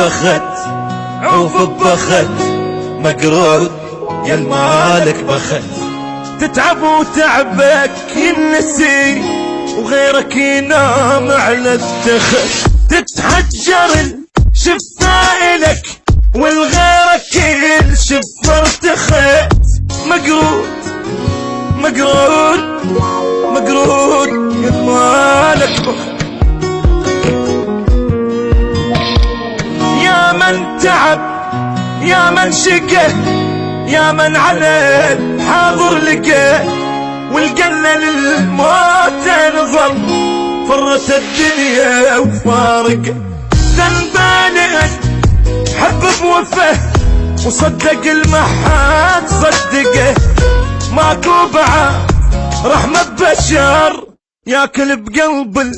بخت عوف ببخت مقرود يا المالك بخت. تتعب وتعبك ينسي وغيرك ينام على التخت. تتحجر الشفاء والغيرك الشفة ارتخت. مقرود مقرود مقرود يا مالك بخت. يا من تعب يا من شقى يا من على الحاضر لقى والقلة للموت نظل. فرت الدنيا وفارق ذنبان حب بوفه وصدق المحاد صدقه. ماكو بعد رحمة بشر ياكل بقلب